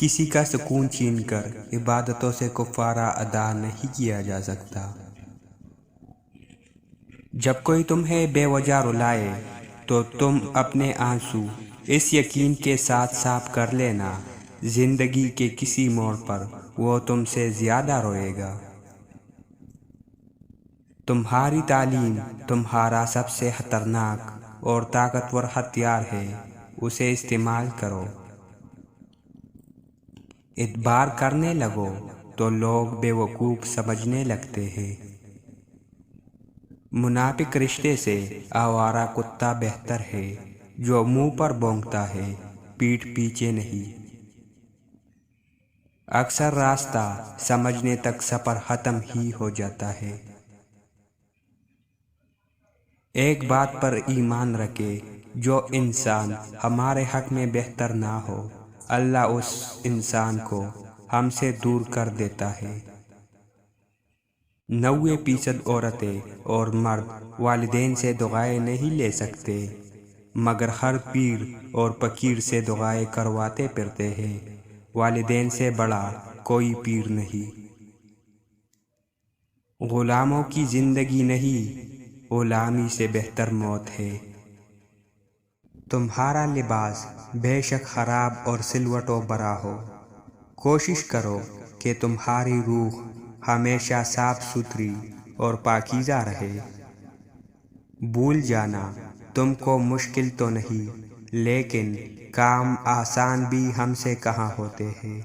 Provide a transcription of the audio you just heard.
کسی کا سکون چھین کر عبادتوں سے کفارہ ادا نہیں کیا جا سکتا۔ جب کوئی تمہیں بے وجہ رلائے تو تم اپنے آنسو اس یقین کے ساتھ صاف کر لینا، زندگی کے کسی موڑ پر وہ تم سے زیادہ روئے گا۔ تمہاری تعلیم تمہارا سب سے خطرناک اور طاقتور ہتھیار ہے، اسے استعمال کرو۔ اعتبار کرنے لگو تو لوگ بے وقوف سمجھنے لگتے ہیں۔ منافق رشتے سے آوارہ کتا بہتر ہے، جو منہ پر بھونکتا ہے پیٹھ پیچھے نہیں۔ اکثر راستہ سمجھنے تک سفر ختم ہی ہو جاتا ہے۔ ایک بات پر ایمان رکھے، جو انسان ہمارے حق میں بہتر نہ ہو، اللہ اس انسان کو ہم سے دور کر دیتا ہے۔ 90% عورتیں اور مرد والدین سے دعائیں نہیں لے سکتے، مگر ہر پیر اور فقیر سے دعائیں کرواتے پھرتے ہیں۔ والدین سے بڑا کوئی پیر نہیں۔ غلاموں کی زندگی نہیں، غلامی سے بہتر موت ہے۔ تمہارا لباس بے شک خراب اور سلوٹ و برا ہو، کوشش کرو کہ تمہاری روح ہمیشہ صاف ستھری اور پاکیزہ رہے۔ بھول جانا تم کو مشکل تو نہیں، لیکن کام آسان بھی ہم سے کہاں ہوتے ہیں۔